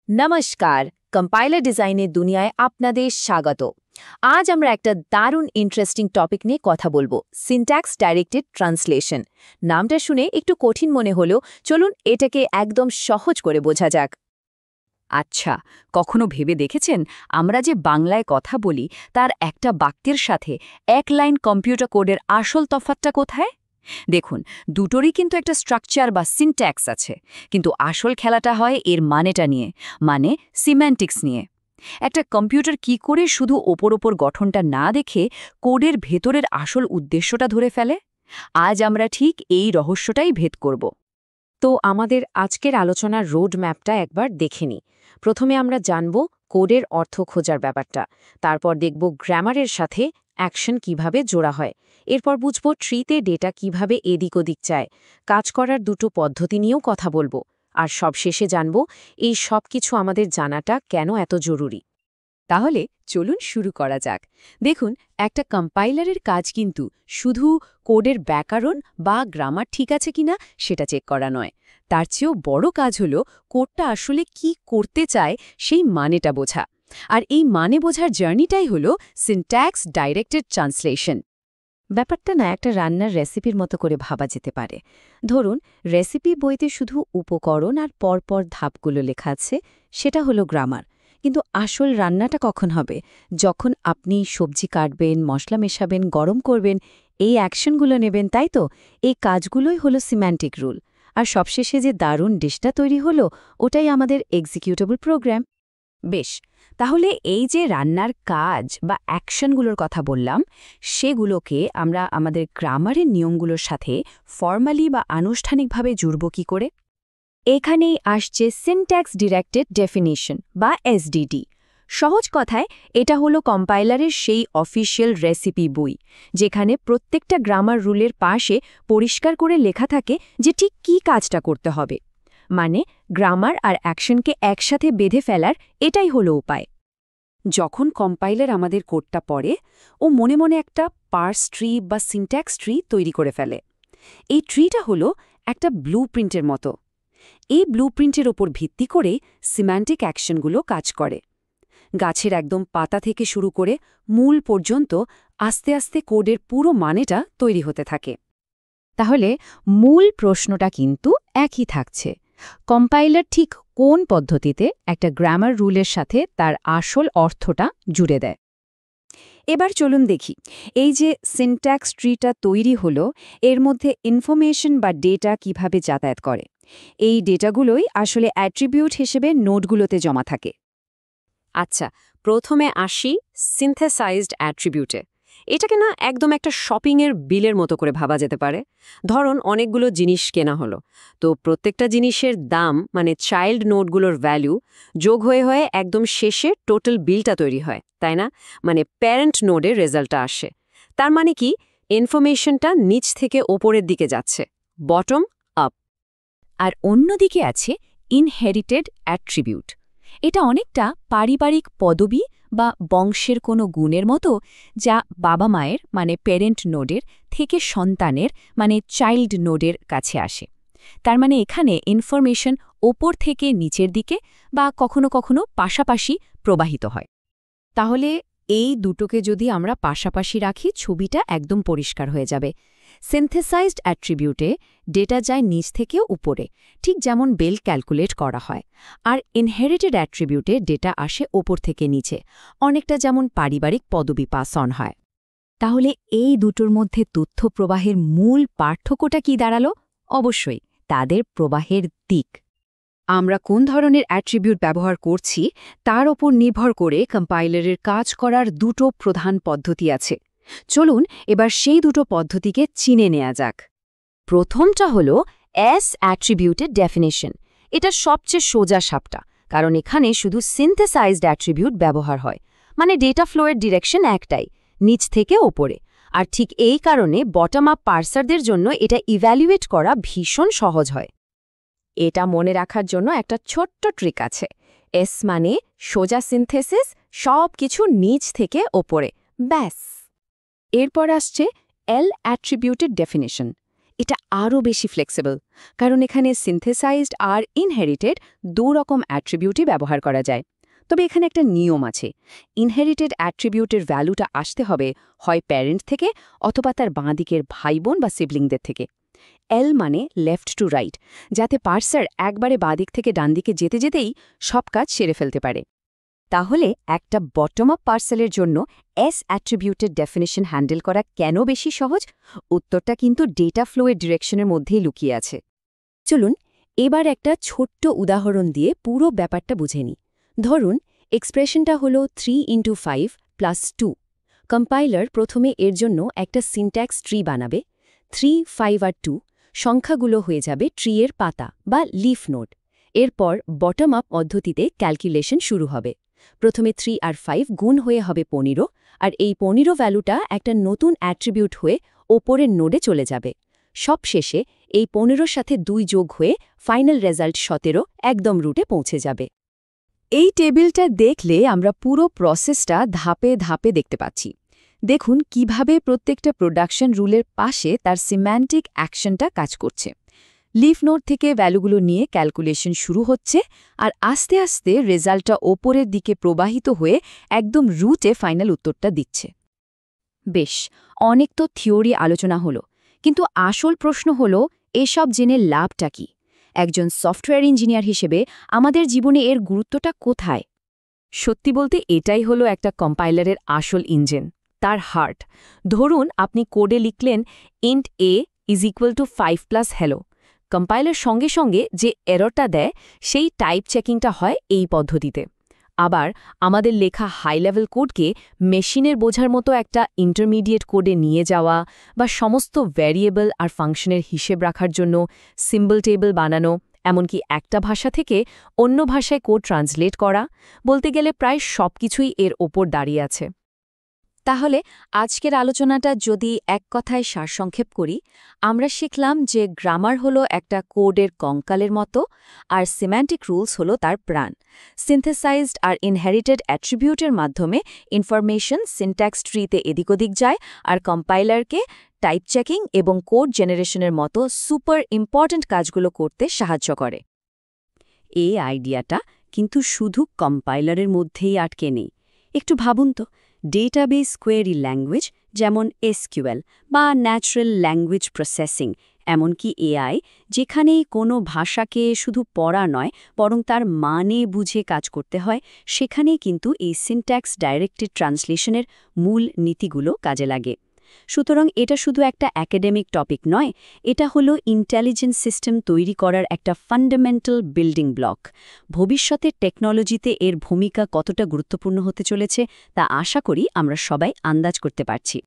নমস্কার, কম্পাইলার ডিজাইনের দুনিয়ায় আপনাদের স্বাগত। আজ আমরা একটা দারুণ ইন্টারেস্টিং টপিক নিয়ে কথা বলবো, সিনট্যাক্স ডাইরেক্টেড ট্রান্সলেশন। নামটা শুনে একটু কঠিন মনে হলেও চলুন এটাকে একদম সহজ করে বোঝা যাক। আচ্ছা, কখনো ভেবে দেখেছেন আমরা যে বাংলায় কথা বলি তার একটা বাক্যের সাথে এক লাইন কম্পিউটার কোডের আসল তফাৎটা কোথায়? দেখুন, দুটোরই কিন্তু একটা স্ট্রাকচার বা সিনট্যাক্স আছে, কিন্তু আসল খেলাটা হয় এর মানেটা নিয়ে, মানে সিম্যান্টিক্স নিয়ে। একটা কম্পিউটার কি করে শুধু ওপর গঠনটা না দেখে কোডের ভেতরের আসল উদ্দেশ্যটা ধরে ফেলে? আজ আমরা ঠিক এই রহস্যটাই ভেদ করব। তো আমাদের আজকের আলোচনার রোড ম্যাপটা একবার দেখে নিই। প্রথমে আমরা জানব কোডের অর্থ খোঁজার ব্যাপারটা, তারপর দেখব গ্রামারের সাথে অ্যাকশন কিভাবে জোড়া হয়, এরপর বুঝব ট্রিতে ডেটা কিভাবে এদিক ওদিক চায়, কাজ করার দুটো পদ্ধতি নিয়েও কথা বলবো, আর সবশেষে জানব এই সব কিছু আমাদের জানাটা কেন এত জরুরি। তাহলে চলুন শুরু করা যাক। দেখুন, একটা কম্পাইলারের কাজ কিন্তু শুধু কোডের ব্যাকরণ বা গ্রামার ঠিক আছে কিনা সেটা চেক করা নয়। তার চেয়েও বড় কাজ হলো কোডটা আসলে কি করতে চায় সেই মানেটা বোঝা। আর এই মানে বোঝার জার্নিটাই হলো সিনট্যাক্স ডাইরেক্টেড ট্রান্সলেশন। ব্যাপারটা না একটা রান্নার রেসিপির মতো করে ভাবা যেতে পারে। ধরুন, রেসিপি বইতে শুধু উপকরণ আর পরপর ধাপগুলো লেখা আছে, সেটা হলো গ্রামার। কিন্তু আসল রান্নাটা কখন হবে? যখন আপনি সবজি কাটবেন, মশলা মেশাবেন, গরম করবেন, এই অ্যাকশনগুলো নেবেন, তাই তো? এই কাজগুলোই হলো সিম্যান্টিক রুল। আর সবশেষে যে দারুণ ডিশটা তৈরি হলো, ওটাই আমাদের এক্সিকিউটেবল প্রোগ্রাম। বেশ, তাহলে এই যে রান্নার কাজ বা অ্যাকশনগুলোর কথা বললাম, সেগুলোকে আমরা আমাদের গ্রামারের নিয়মগুলোর সাথে ফর্মালি বা আনুষ্ঠানিকভাবে জুড়ব কি করে? এখানেই আসছে সিনট্যাক্স ডিরেক্টেড ডেফিনিশন বা এসডিডি। সহজ কথায় এটা হলো কম্পাইলারের সেই অফিসিয়াল রেসিপি বই, যেখানে প্রত্যেকটা গ্রামার রুলের পাশে পরিষ্কার করে লেখা থাকে যে ঠিক কী কাজটা করতে হবে। মানে গ্রামার আর অ্যাকশনকে একসাথে বেঁধে ফেলার এটাই হলো উপায়। যখন কম্পাইলার আমাদের কোডটা পড়ে, ও মনে মনে একটা পার্স ট্রি বা সিনট্যাক্স ট্রি তৈরি করে ফেলে। এই ট্রিটা হলো একটা ব্লুপ্রিন্টের মতো। এই ব্লুপ্রিন্টের ওপর ভিত্তি করে সিম্যান্টিক অ্যাকশনগুলো কাজ করে। গাছের একদম পাতা থেকে শুরু করে মূল পর্যন্ত আস্তে আস্তে কোডের পুরো মানেটা তৈরি হতে থাকে। তাহলে মূল প্রশ্নটা কিন্তু একই থাকছে, কম্পাইলার ঠিক কোন পদ্ধতিতে একটা গ্রামার রুলের সাথে তার আসল অর্থটা জুড়ে দেয়। এবার চলুন দেখি, এই যে সিনট্যাক্স ট্রিটা তৈরি হলো, এর মধ্যে ইনফরমেশন বা ডেটা কিভাবে যাতায়াত করে। এই ডেটাগুলোই আসলে অ্যাট্রিবিউট হিসেবে নোটগুলোতে জমা থাকে। আচ্ছা, প্রথমে আসি সিনথেসাইজড অ্যাট্রিবিউটে। এটাকে না একদম একটা শপিংয়ের বিলের মতো করে ভাবা যেতে পারে। ধরুন, অনেকগুলো জিনিস কেনা হলো, তো প্রত্যেকটা জিনিসের দাম মানে চাইল্ড নোটগুলোর ভ্যালু যোগ হয়ে হয়ে একদম শেষে টোটাল বিলটা তৈরি হয়, তাই না? মানে প্যারেন্ট নোডের রেজাল্টটা আসে। তার মানে কি, ইনফরমেশনটা নিচ থেকে ওপরের দিকে যাচ্ছে, বটম আপ। আর অন্যদিকে আছে ইনহেরিটেড অ্যাট্রিবিউট। এটা অনেকটা পারিবারিক পদবি বা বংশের কোনো গুণের মতো, যা বাবা মায়ের মানে প্যারেন্ট নোডের থেকে সন্তানের মানে চাইল্ড নোডের কাছে আসে। তার মানে এখানে ইনফরমেশন ওপর থেকে নিচের দিকে বা কখনো কখনো পাশাপাশি প্রবাহিত হয়। তাহলে এই দুটোকে যদি আমরা পাশাপাশি রাখি, ছবিটা একদম পরিষ্কার হয়ে যাবে। সিনথেসাইজড অ্যাট্রিবিউটে ডেটা যায় নিচ থেকে উপরে, ঠিক যেমন বেল ক্যালকুলেট করা হয়। আর ইনহেরিটেড অ্যাট্রিবিউটে ডেটা আসে ওপর থেকে নিচে, অনেকটা যেমন পারিবারিক পদবি পাস অন হয়। তাহলে এই দুটোর মধ্যে তথ্য প্রবাহের মূল পার্থক্যটা কি দাঁড়ালো? অবশ্যই তাদের প্রবাহের দিক। আমরা কোন ধরনের অ্যাট্রিবিউট ব্যবহার করছি তার ওপর নির্ভর করে কম্পাইলারের কাজ করার দুটো প্রধান পদ্ধতি আছে। চলুন এবার সেই দুটো পদ্ধতিকে চিনে নেওয়া যাক। প্রথমটা হলো এস অ্যাট্রিবিউটেড ডেফিনিশন। এটা সবচেয়ে সোজা সাপটা, কারণ এখানে শুধু সিনথেসাইজড অ্যাট্রিবিউট ব্যবহার হয়, মানে ডেটা ফ্লোয়ের ডিরেকশন একটাই, নিচ থেকে ওপরে। আর ঠিক এই কারণে বটম আপ পার্সারদের জন্য এটা ইভ্যালুয়েট করা ভীষণ সহজ হয়। এটা মনে রাখার জন্য একটা ছোট্ট ট্রিক আছে। এস মানে সোজা সিনথেসিস, সব কিছু নিচ থেকে ওপরে, ব্যাস। এরপর আসছে এল অ্যাট্রিবিউটেড ডেফিনিশন। এটা আরও বেশি ফ্লেক্সিবল, কারণ এখানে সিনথেসাইজড আর ইনহেরিটেড দুরকম অ্যাট্রিবিউটই ব্যবহার করা যায়। তবে এখানে একটা নিয়ম আছে। ইনহেরিটেড অ্যাট্রিবিউটের ভ্যালুটা আসতে হবে হয় প্যারেন্ট থেকে অথবা তার বাঁদিকের ভাইবোন বা সিবলিংদের থেকে। এল মানে লেফট টু রাইট, যাতে পার্সার একবারে বাঁদিক থেকে ডান দিকে যেতে যেতেই সব কাজ সেরে ফেলতে পারে। তাহলে একটা বটম আপ পার্সেলের জন্য এস অ্যাট্রিবিউটের ডেফিনিশন হ্যান্ডেল করা কেন বেশি সহজ? উত্তরটা কিন্তু ডেটা ফ্লোয়ের ডিরেকশনের মধ্যেই লুকিয়ে আছে। চলুন এবার একটা ছোট্ট উদাহরণ দিয়ে পুরো ব্যাপারটা বুঝে নিই। ধরুন এক্সপ্রেশনটা হলো 3 × 5 + 2। কম্পাইলার প্রথমে এর জন্য একটা সিনট্যাক্স ট্রি বানাবে। 3, 5 আর 2 সংখ্যাগুলো হয়ে যাবে ট্রিয়ের পাতা বা লিফ নোড। এরপর বটম আপ পদ্ধতিতে ক্যালকুলেশন শুরু হবে। প্রথমে 3 আর 5 গুণ হয়ে হবে 15, আর এই 15 ভ্যালুটা একটা নতুন অ্যাট্রিবিউট হয়ে ওপরের নোডে চলে যাবে। সবশেষে এই 15 সাথে 2 যোগ হয়ে ফাইনাল রেজাল্ট 17 একদম রুটে পৌঁছে যাবে। এই টেবিলটা দেখলে আমরা পুরো প্রসেসটা ধাপে ধাপে দেখতে পাচ্ছি। দেখুন কিভাবে প্রত্যেকটা প্রোডাকশন রুলের পাশে তার সিম্যান্টিক অ্যাকশনটা কাজ করছে। লিফ নোড থেকে ভ্যালুগুলো নিয়ে ক্যালকুলেশন শুরু হচ্ছে, আর আস্তে আস্তে রেজাল্টটা ওপরের দিকে প্রবাহিত হয়ে একদম রুটে ফাইনাল উত্তরটা দিচ্ছে। বেশ, অনেক তো থিওরি আলোচনা হলো, কিন্তু আসল প্রশ্ন হলো এসব জেনে লাভটা কি? একজন সফটওয়্যার ইঞ্জিনিয়ার হিসেবে আমাদের জীবনে এর গুরুত্বটা কোথায়? সত্যি বলতে এটাই হলো একটা কম্পাইলারের আসল ইঞ্জিন, তার হার্ট। ধরুন আপনি কোডে লিখলেন int a = 5 + hello। কম্পাইলার সঙ্গে সঙ্গে যে এররটা দেয় সেই টাইপ চেকিংটা হয় এই পদ্ধতিতে। আবার আমাদের লেখা হাই লেভেল কোডকে মেশিনের বোঝার মতো একটা ইন্টারমিডিয়েট কোডে নিয়ে যাওয়া, বা সমস্ত ভ্যারিয়েবল আর ফাংশনের হিসেব রাখার জন্য সিম্বল টেবিল বানানো, এমনকি একটা ভাষা থেকে অন্য ভাষায় কোড ট্রান্সলেট করা, বলতে গেলে প্রায় সবকিছুই এর ওপর দাঁড়িয়ে আছে। তাহলে আজকের আলোচনাটা যদি এক কথায় সারসংক্ষেপ করি, আমরা শিখলাম যে গ্রামার হলো একটা কোডের কঙ্কালের মতো, আর সিম্যান্টিক রুলস হলো তার প্রাণ। সিনথেসাইজড আর ইনহেরিটেড অ্যাট্রিবিউটের মাধ্যমে ইনফরমেশন সিনট্যাক্স ট্রিতে এদিক ওদিক যায়, আর কম্পাইলারকে টাইপ চেকিং এবং কোড জেনারেশনের মতো সুপার ইম্পর্ট্যান্ট কাজগুলো করতে সাহায্য করে। এই আইডিয়াটা কিন্তু শুধু কম্পাইলারের মধ্যেই আটকে নেই। একটু ভাবুন তো, ডেটাবেস কোয়েরি ল্যাঙ্গুয়েজ যেমন এসকিউএল বা ন্যাচারাল ল্যাঙ্গুয়েজ প্রসেসিং, এমনকি এআই, যেখানে কোনো ভাষাকে শুধু পড়া নয় বরং তার মানে বুঝে কাজ করতে হয়, সেখানেই কিন্তু এই সিনট্যাক্স ডাইরেক্টেড ট্রান্সলেশনের মূল নীতিগুলো কাজে লাগে। সুতরাং এটা শুধু একটা একাডেমিক টপিক নয়, এটা হলো ইন্টেলিজেন্স সিস্টেম তৈরি করার একটা ফান্ডামেন্টাল বিল্ডিং ব্লক। ভবিষ্যতের টেকনোলজিতে এর ভূমিকা কতটা গুরুত্বপূর্ণ হতে চলেছে তা আশা করি আমরা সবাই আন্দাজ করতে পারছি।